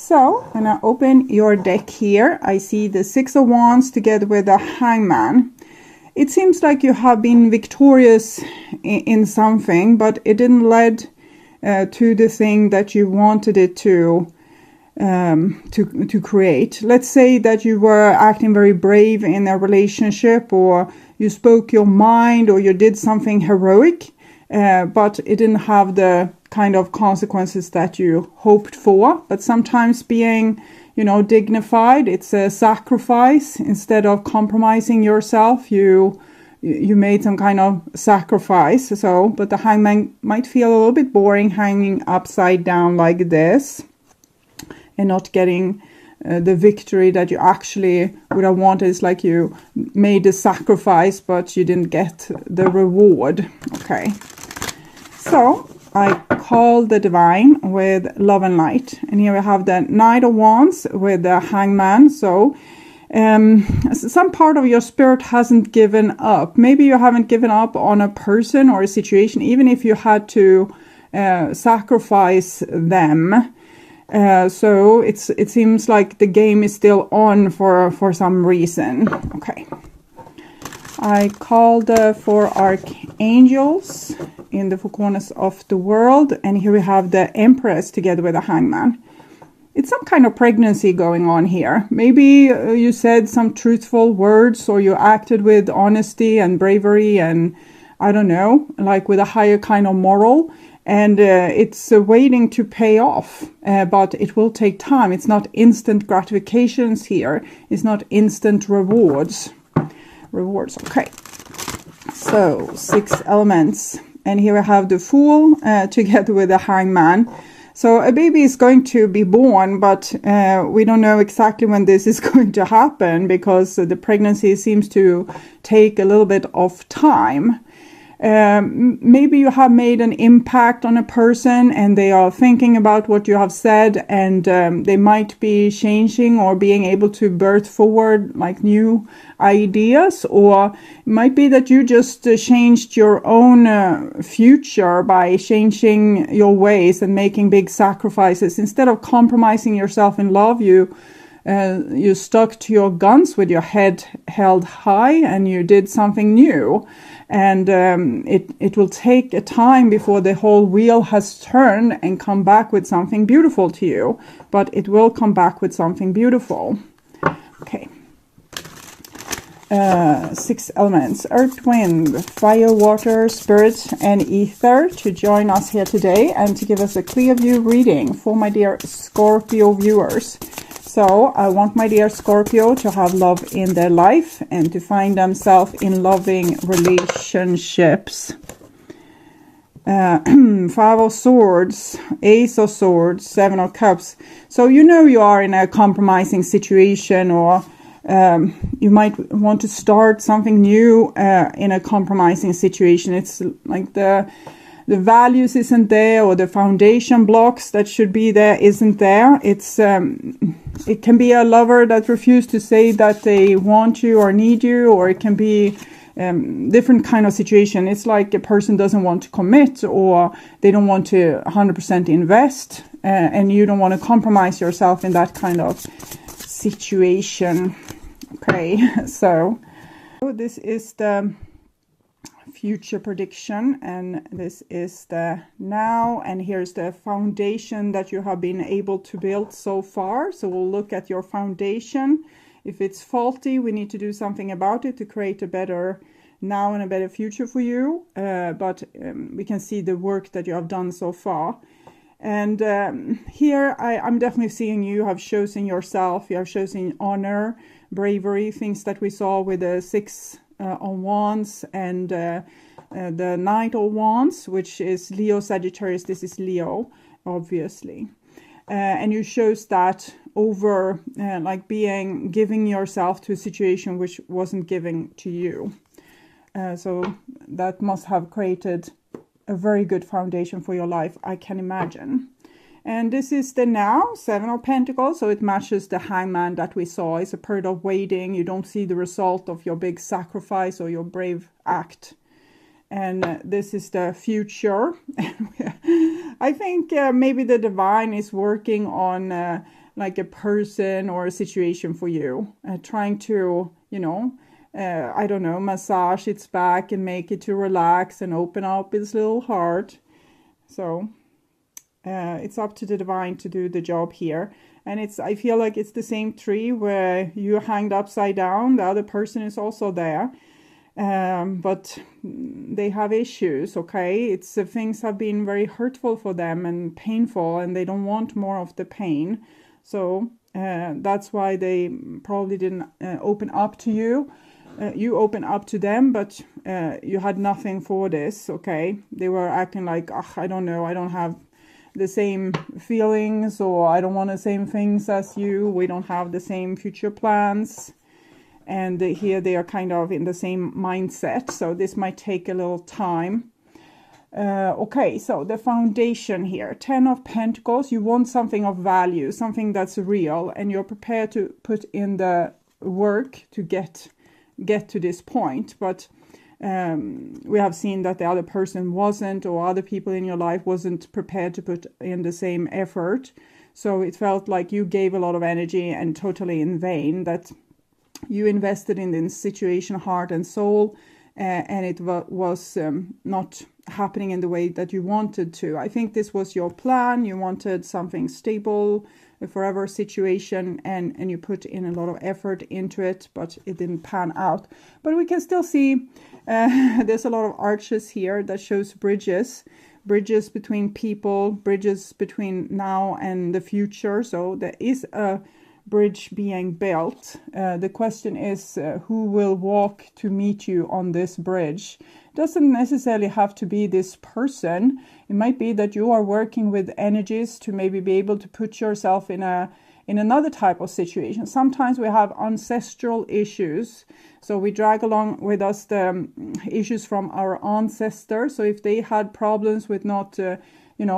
So when I open your deck here, I see the Six of Wands together with the Hangman. It seems like you have been victorious in something, but it didn't lead to the thing that you wanted it to create. Let's say that you were acting very brave in a relationship, or you spoke your mind, or you did something heroic, but it didn't have the kind of consequences that you hoped for. But sometimes being, dignified, it's a sacrifice. Instead of compromising yourself, you made some kind of sacrifice. So, but the Hangman might feel a little bit boring hanging upside down like this and not getting the victory that you actually would have wanted. It's like you made a sacrifice, but you didn't get the reward. Okay. So I call the Divine with Love and Light. And here we have the Knight of Wands with the Hangman. So some part of your spirit hasn't given up. Maybe you haven't given up on a person or a situation, even if you had to sacrifice them. So it seems like the game is still on for some reason. Okay. I called the 4 archangels in the 4 corners of the world, and here we have the Empress together with the Hangman. It's some kind of pregnancy going on here. Maybe you said some truthful words, or you acted with honesty and bravery, and I don't know, like with a higher kind of moral, and it's waiting to pay off, but it will take time. It's not instant gratifications here. It's not instant rewards. Okay, so 6 elements, and here we have the Fool together with the Hangman. So a baby is going to be born, but we don't know exactly when this is going to happen, because the pregnancy seems to take a little bit of time. Maybe you have made an impact on a person, and they are thinking about what you have said, and they might be changing or being able to birth forward like new ideas, or it might be that you just changed your own future by changing your ways and making big sacrifices. Instead of compromising yourself in love, you stuck to your guns with your head held high, and you did something new. And it will take a time before the whole wheel has turned and come back with something beautiful to you. But it will come back with something beautiful. Okay. 6 elements: earth, wind, fire, water, spirit, and ether, to join us here today and to give us a clear view reading for my dear Scorpio viewers. So I want my dear Scorpio to have love in their life and to find themselves in loving relationships. 5 of Swords, Ace of Swords, 7 of Cups. So you are in a compromising situation, or you might want to start something new in a compromising situation. It's like the values isn't there, or the foundation blocks that should be there isn't there. It can be a lover that refuses to say that they want you or need you, or it can be different kind of situation. It's like a person doesn't want to commit, or they don't want to 100% invest, and you don't want to compromise yourself in that kind of situation. Okay, so this is the future prediction, and this is the now, and here's the foundation that you have been able to build so far. So we'll look at your foundation. If it's faulty, we need to do something about it to create a better now and a better future for you, but we can see the work that you have done so far. And here I'm definitely seeing you have chosen yourself. You have chosen honor, bravery, things that we saw with the 6 of Wands and the Knight of Wands, which is Leo, Sagittarius. This is Leo, obviously. And you chose that over giving yourself to a situation which wasn't given to you. So that must have created a very good foundation for your life, I can imagine. And this is the now, 7 of Pentacles, so it matches the Hangman that we saw. It's a period of waiting. You don't see the result of your big sacrifice or your brave act. And this is the future. I think maybe the Divine is working on like a person or a situation for you, trying to, I don't know, massage its back and make it to relax and open up its little heart. So it's up to the divine to do the job here. And I feel like it's the same tree where you're hanged upside down. The other person is also there. But they have issues, okay? Things have been very hurtful for them and painful, and they don't want more of the pain. So that's why they probably didn't open up to you. You opened up to them, but you had nothing for this, okay? They were acting like, I don't know, I don't have the same feelings, or I don't want the same things as you. We don't have the same future plans. And here they are kind of in the same mindset. So this might take a little time. Okay, so the foundation here, 10 of Pentacles. You want something of value, something that's real, and you're prepared to put in the work to get to this point. But we have seen that the other person wasn't, or other people in your life wasn't prepared to put in the same effort. So it felt like you gave a lot of energy and totally in vain, that you invested in this situation, heart and soul, and it was not happening in the way that you wanted to. I think this was your plan. You wanted something stable, a forever situation, and you put in a lot of effort into it, but it didn't pan out. But we can still see there's a lot of arches here that shows bridges between people, bridges between now and the future. So there is a bridge being built. The question is who will walk to meet you on this bridge. It doesn't necessarily have to be this person. It might be that you are working with energies to maybe be able to put yourself in another type of situation. Sometimes we have ancestral issues, so we drag along with us the issues from our ancestors. So if they had problems with not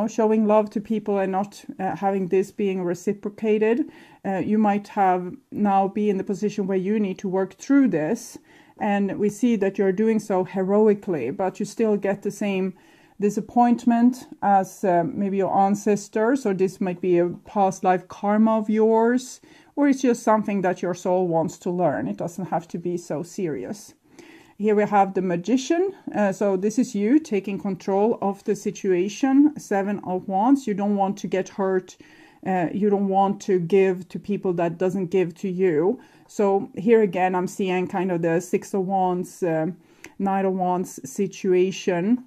showing love to people and not having this being reciprocated, you might have now be in the position where you need to work through this. And we see that you're doing so heroically, but you still get the same disappointment as maybe your ancestors, or this might be a past life karma of yours, or it's just something that your soul wants to learn. It doesn't have to be so serious. Here we have the Magician. So this is you taking control of the situation. 7 of Wands. You don't want to get hurt. You don't want to give to people that doesn't give to you. So here again, I'm seeing kind of the 6 of Wands, 9 of Wands situation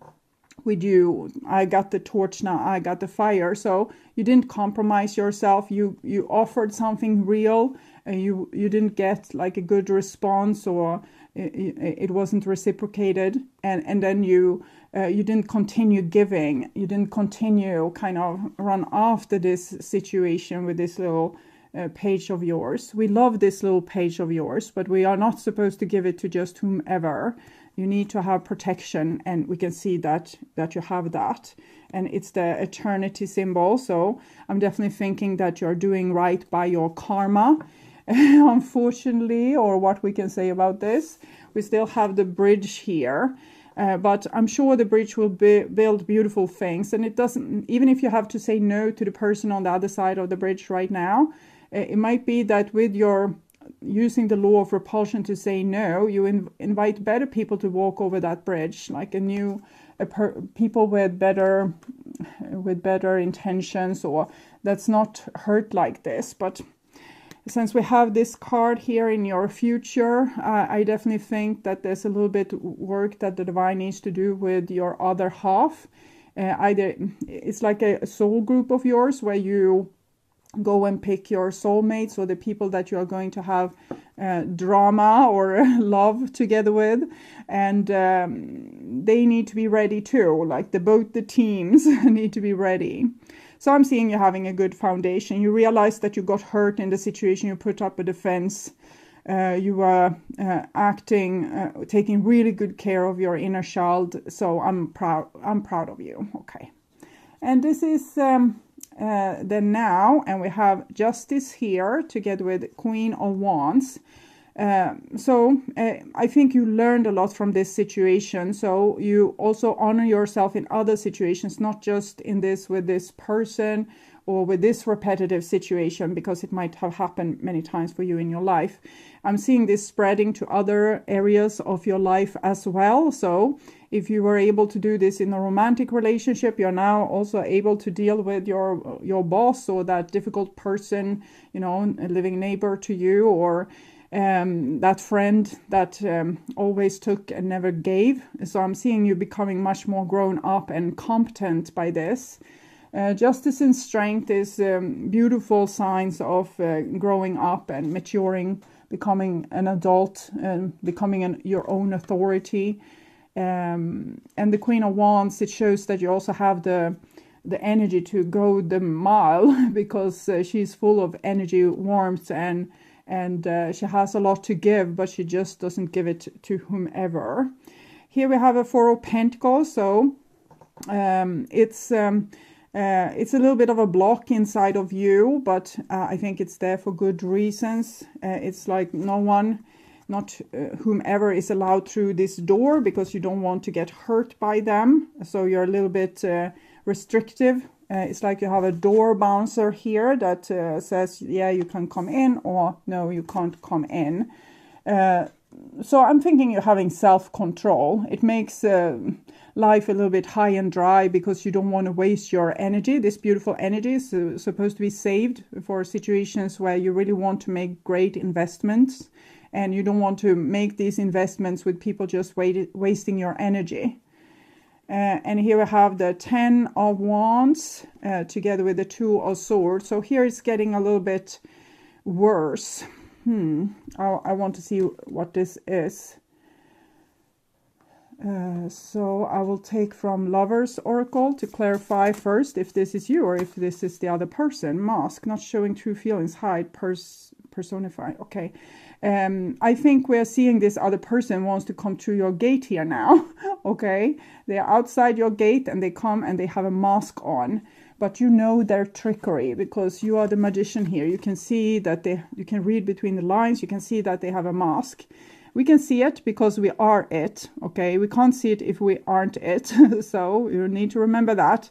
with you. I got the torch, now I got the fire. So you didn't compromise yourself. You offered something real. You didn't get like a good response, or it wasn't reciprocated, and then you didn't continue giving. You didn't continue kind of run after this situation with this little page of yours. We love this little page of yours, but we are not supposed to give it to just whomever. You need to have protection, and we can see that you have that. And it's the eternity symbol. So I'm definitely thinking that you're doing right by your karma. Unfortunately, or what we can say about this, we still have the bridge here. But I'm sure the bridge will build beautiful things. And it doesn't, even if you have to say no to the person on the other side of the bridge right now, it might be that with your using the law of repulsion to say no, you invite better people to walk over that bridge, like people with better intentions, or that's not hurt like this. But since we have this card here in your future, I definitely think that there's a little bit work that the divine needs to do with your other half. Either it's like a soul group of yours where you go and pick your soulmates, or the people that you are going to have drama or love together with, and they need to be ready too. Like both the teams need to be ready. So I'm seeing you having a good foundation. You realize that you got hurt in the situation. You put up a defense. You were taking really good care of your inner child. So I'm proud of you. Okay. And this is the now, and we have Justice here together with Queen of Wands. So I think you learned a lot from this situation. So you also honor yourself in other situations, not just in this with this person or with this repetitive situation, because it might have happened many times for you in your life. I'm seeing this spreading to other areas of your life as well. So if you were able to do this in a romantic relationship, you're now also able to deal with your boss, or that difficult person, you know, a living neighbor to you, or that friend that always took and never gave. So I'm seeing you becoming much more grown up and competent by this. Justice and strength is beautiful signs of growing up and maturing, becoming an adult, and becoming your own authority. And the Queen of Wands, it shows that you also have the energy to go the mile, because she's full of energy, warmth, and she has a lot to give, but she just doesn't give it to whomever. Here we have a Four of Pentacles, so it's a little bit of a block inside of you, but I think it's there for good reasons. It's like no one, not whomever, is allowed through this door, because you don't want to get hurt by them. So you're a little bit restrictive. It's like you have a door bouncer here that says, yeah, you can come in, or no, you can't come in. So I'm thinking you're having self-control. It makes life a little bit high and dry, because you don't want to waste your energy. This beautiful energy is supposed to be saved for situations where you really want to make great investments, and you don't want to make these investments with people just wasting your energy. And here we have the Ten of Wands together with the Two of Swords. So here it's getting a little bit worse. I want to see what this is. So I will take from Lover's Oracle to clarify first if this is you or if this is the other person. Mask, not showing true feelings, hide, personify. Okay. I think we're seeing this other person wants to come through your gate here now. Okay. They're outside your gate and they come and they have a mask on. But you know their trickery, because you are the magician here. You can see that you can read between the lines. You can see that they have a mask. We can see it because we are it. Okay. We can't see it if we aren't it. So you need to remember that.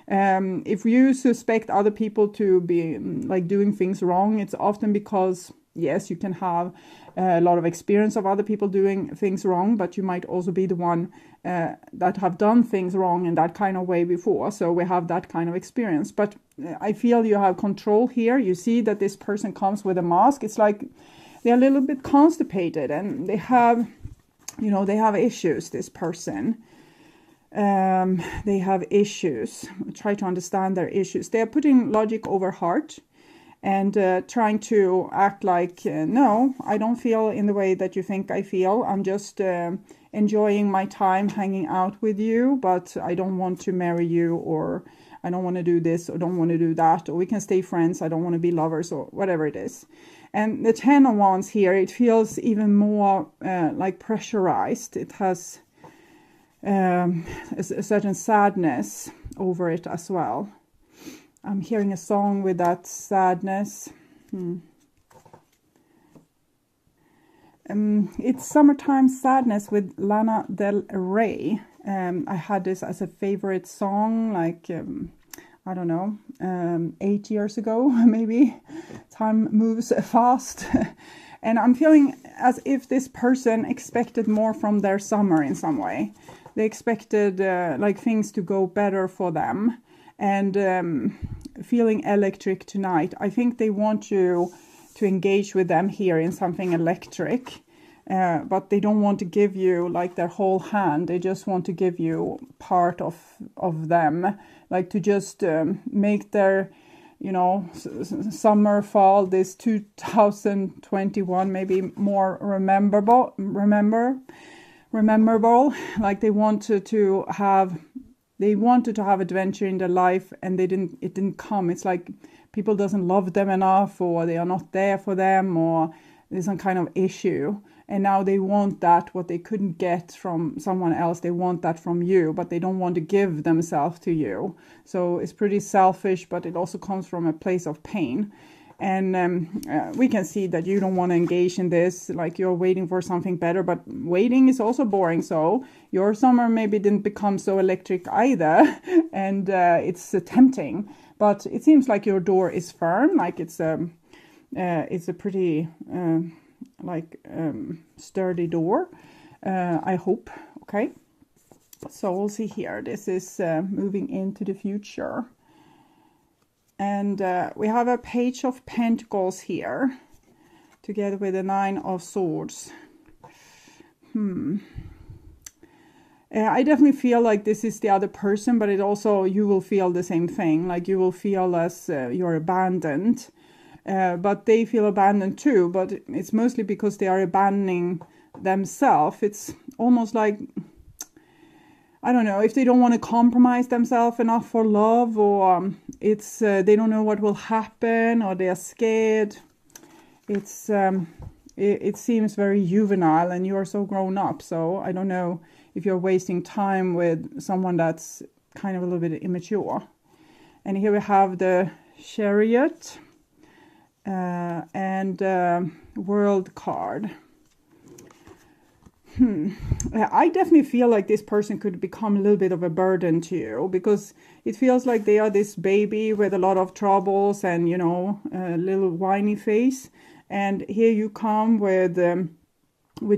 If you suspect other people to be like doing things wrong, it's often because, yes, you can have a lot of experience of other people doing things wrong, but you might also be the one that have done things wrong in that kind of way before. So we have that kind of experience. But I feel you have control here. You see that this person comes with a mask. It's like they're a little bit constipated and they have, you know, they have issues, this person. They have issues. Try to understand their issues. They are putting logic over heart and trying to act like, no, I don't feel in the way that you think I feel. I'm just enjoying my time hanging out with you, but I don't want to marry you, or I don't want to do this, or don't want to do that, or we can stay friends. I don't want to be lovers, or whatever it is. And the Ten of Wands here, it feels even more like pressurized. It has a certain sadness over it as well. I'm hearing a song with that sadness. It's Summertime Sadness with Lana Del Rey. I had this as a favorite song, like, I don't know, 8 years ago, maybe. Time moves fast. And I'm feeling as if this person expected more from their summer in some way. They expected like things to go better for them. And feeling electric tonight. I think they want you to engage with them here in something electric. But they don't want to give you like their whole hand. They just want to give you part of them. Like to just make their, you know, summer, fall, this 2021 maybe more rememberable. Like they wanted to have adventure in their life, and it didn't come. It's like people doesn't love them enough, or they are not there for them, or there's some kind of issue. And now they want that, what they couldn't get from someone else. They want that from you, but they don't want to give themselves to you. So it's pretty selfish, but it also comes from a place of pain. And we can see that you don't want to engage in this, like you're waiting for something better, but waiting is also boring. So your summer maybe didn't become so electric either, and it's tempting. but it seems like your door is firm, like it's a pretty sturdy door, I hope. Okay, so we'll see here. This is moving into the future, and we have a Page of Pentacles here together with the Nine of Swords. I definitely feel like this is the other person, but it also, you will feel the same thing. Like you will feel as you're abandoned, but they feel abandoned too. But it's mostly because they are abandoning themselves. It's almost like, I don't know, if they don't want to compromise themselves enough for love, or it's they don't know what will happen, or they are scared. It's it seems very juvenile, and you are so grown up. So I don't know if you're wasting time with someone that's kind of a little bit immature. And here we have the Chariot and World card. I definitely feel like this person could become a little bit of a burden to you, because it feels like they are this baby with a lot of troubles and, you know, a little whiny face. And here you come with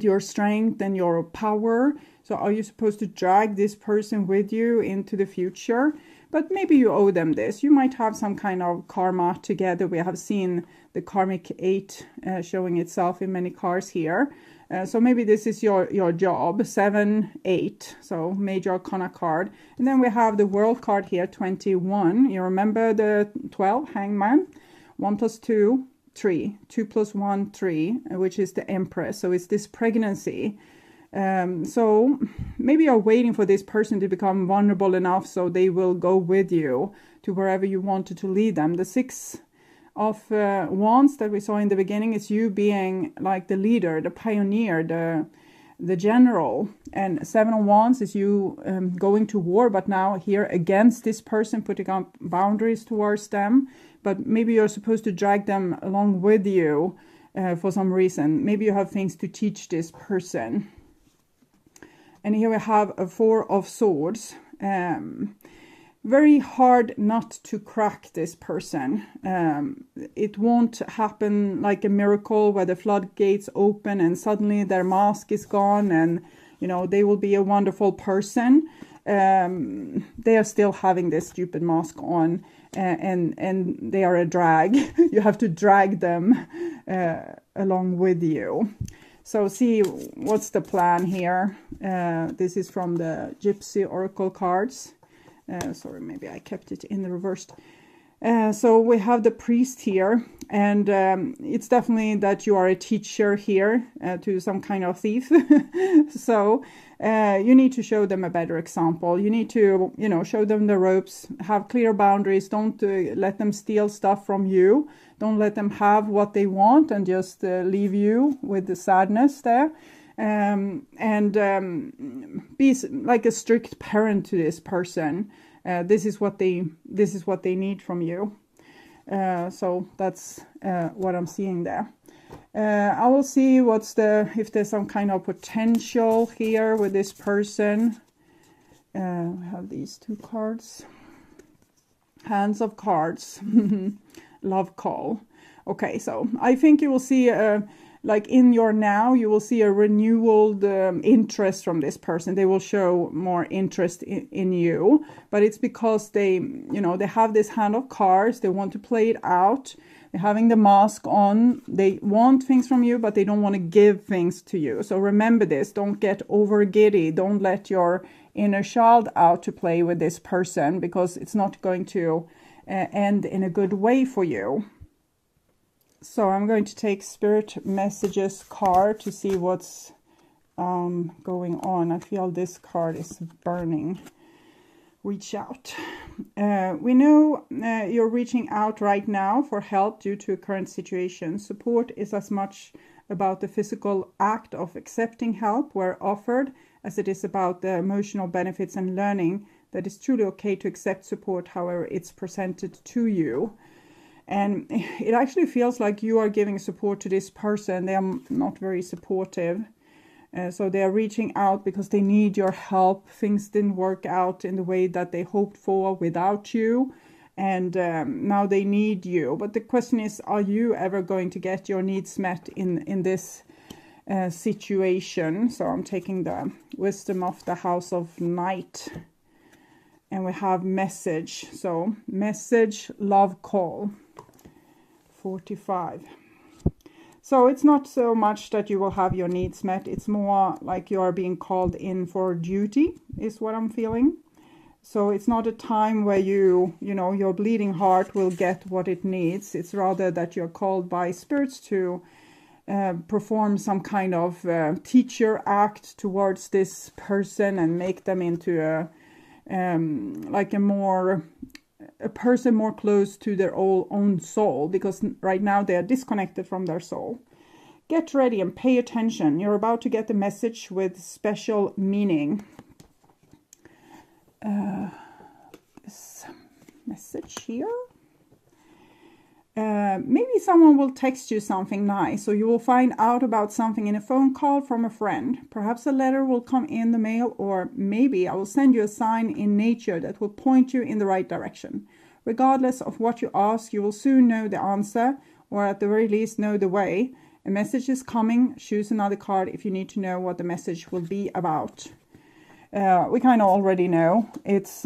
your strength and your power. So are you supposed to drag this person with you into the future? But maybe you owe them this. You might have some kind of karma together. We have seen the karmic 8 showing itself in many cards here. So maybe this is your job. 7, 8. So major arcana card. And then we have the World card here, 21. You remember the 12, Hangman? 1 plus 2. 3, 2 plus 1, 3, which is the Empress. So it's this pregnancy. So maybe you're waiting for this person to become vulnerable enough so they will go with you to wherever you wanted to lead them. The 6 of Wands that we saw in the beginning is you being like the leader, the pioneer, the general. And 7 of Wands is you going to war, but now here against this person, putting up boundaries towards them. But maybe you're supposed to drag them along with you for some reason. Maybe you have things to teach this person. And here we have a 4 of Swords. Very hard not to crack this person. It won't happen like a miracle where the floodgates open and suddenly their mask is gone and, you know, they will be a wonderful person. They are still having this stupid mask on, and they are a drag. You have to drag them along with you. So see, what's the plan here? This is from the Gypsy Oracle cards. Sorry, maybe I kept it in the reversed. So we have the Priest here, and it's definitely that you are a teacher here to some kind of thief. So you need to show them a better example. You need to, you know, show them the ropes, have clear boundaries. Don't let them steal stuff from you. Don't let them have what they want and just leave you with the sadness there. Be like a strict parent to this person. This is what they need from you. So that's what I'm seeing there. I will see if there's some kind of potential here with this person. We have these 2 cards. Hands of Cards. Love call. Okay, so I think you will see like in your now, you will see a renewed interest from this person. They will show more interest in you, but it's because they, you know, they have this hand of cards. They want to play it out. They're having the mask on. They want things from you, but they don't want to give things to you. So remember this. Don't get over giddy. Don't let your inner child out to play with this person, because it's not going to end in a good way for you. So I'm going to take Spirit Messages card to see what's going on. I feel this card is burning. Reach out. We know you're reaching out right now for help due to a current situation. Support is as much about the physical act of accepting help where offered as it is about the emotional benefits and learning that it's truly okay to accept support however it's presented to you. And it actually feels like you are giving support to this person. They are not very supportive. So they are reaching out because they need your help. Things didn't work out in the way that they hoped for without you. and now they need you. But the question is, are you ever going to get your needs met in this situation? So I'm taking the wisdom of the house of Knight, and we have message. So message, love call, 45. So it's not so much that you will have your needs met. It's more like you are being called in for duty, is what I'm feeling. So it's not a time where your bleeding heart will get what it needs. It's rather that you're called by spirits to perform some kind of teacher act towards this person and make them into a person more close to their own soul, because right now they are disconnected from their soul. Get ready and pay attention. You're about to get a message with special meaning. This message here. Maybe someone will text you something nice, or you will find out about something in a phone call from a friend. Perhaps a letter will come in the mail, or maybe I will send you a sign in nature that will point you in the right direction. Regardless of what you ask, you will soon know the answer, or at the very least know the way. A message is coming. Choose another card if you need to know what the message will be about. We kind of already know. It's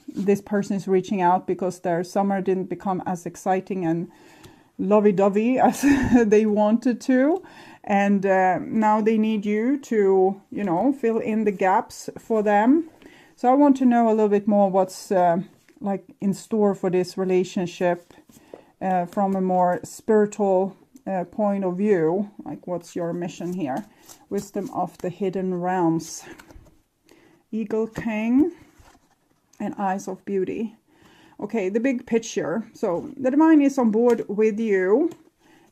this person is reaching out because their summer didn't become as exciting and lovey-dovey as they wanted to, and now they need you to fill in the gaps for them. So I want to know a little bit more what's in store for this relationship from a more spiritual point of view. Like, what's your mission here? Wisdom of the hidden realms. Eagle King and Eyes of Beauty. Okay, the big picture. So the divine is on board with you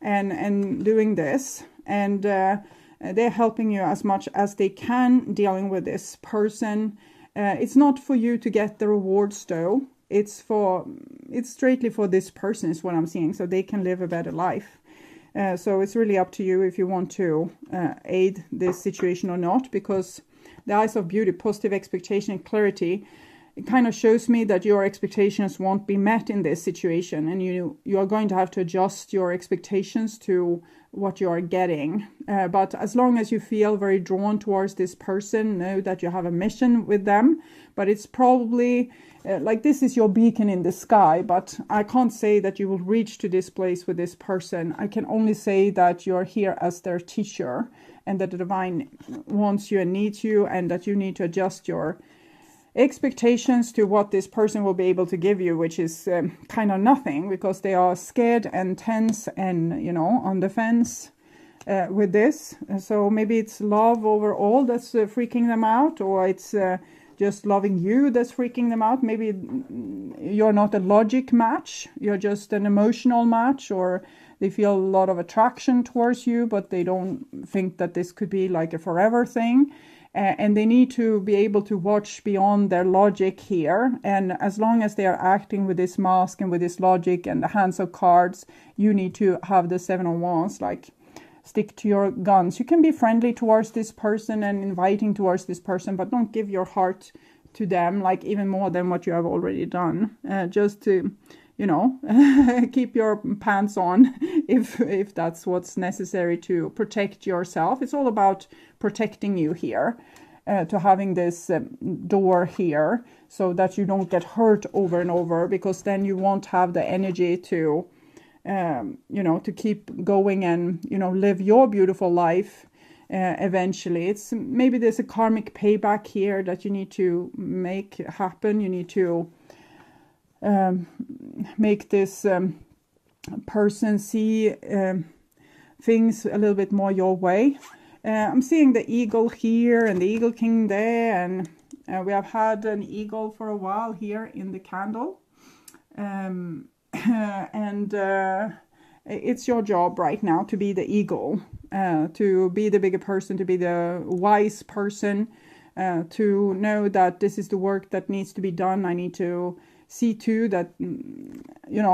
and doing this, and they're helping you as much as they can dealing with this person. It's not for you to get the rewards though. It's straightly for this person is what I'm seeing, so they can live a better life. So it's really up to you if you want to aid this situation or not, because the Eyes of Beauty, positive expectation and clarity, it kind of shows me that your expectations won't be met in this situation, and you are going to have to adjust your expectations to what you are getting. But as long as you feel very drawn towards this person, know that you have a mission with them. But it's probably this is your beacon in the sky, but I can't say that you will reach to this place with this person. I can only say that you're here as their teacher, and that the divine wants you and needs you, and that you need to adjust your expectations to what this person will be able to give you, which is kind of nothing, because they are scared and tense and on the fence with this. So maybe it's love overall that's freaking them out, or it's just loving you that's freaking them out. Maybe you're not a logic match, you're just an emotional match, or they feel a lot of attraction towards you, but they don't think that this could be like a forever thing. And they need to be able to watch beyond their logic here. And as long as they are acting with this mask and with this logic and the hands of cards, you need to have the Seven of Wands, stick to your guns. You can be friendly towards this person and inviting towards this person, but don't give your heart to them, even more than what you have already done. Just to, keep your pants on if that's what's necessary to protect yourself. It's all about protecting you here, to having this door here, so that you don't get hurt over and over, because then you won't have the energy to to keep going and live your beautiful life. Eventually, maybe there's a karmic payback here that you need to make happen. You need to make this person see things a little bit more your way. I'm seeing the eagle here and the eagle king there, and we have had an eagle for a while here in the candle, and it's your job right now to be the eagle, to be the bigger person, to be the wise person, to know that this is the work that needs to be done. I need to see to that,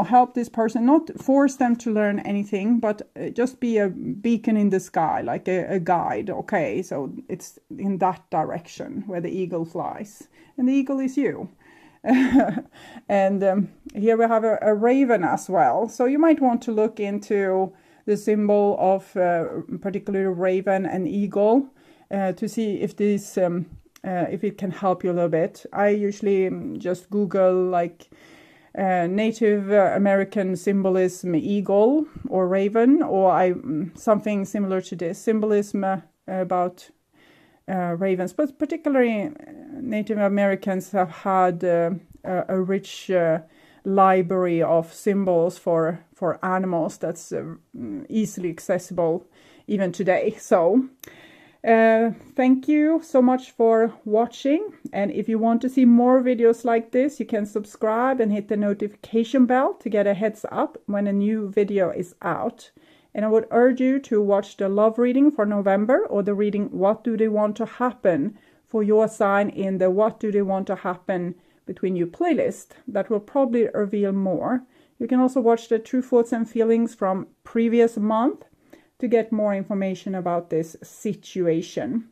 help this person, not force them to learn anything, but just be a beacon in the sky, like a guide. Okay, so it's in that direction where the eagle flies, and the eagle is you. And here we have a raven as well. So you might want to look into the symbol of particularly raven and eagle to see if this if it can help you a little bit. I usually just Google like Native American symbolism eagle or raven, or something similar to this symbolism about ravens. But particularly Native Americans have had a rich library of symbols for animals that's easily accessible even today. So thank you so much for watching, and if you want to see more videos like this, you can subscribe and hit the notification bell to get a heads up when a new video is out. And I would urge you to watch the love reading for November, or the reading What Do They Want to Happen for your sign in the What Do They Want to Happen Between You playlist. That will probably reveal more. You can also watch the True Thoughts and Feelings from previous month to get more information about this situation.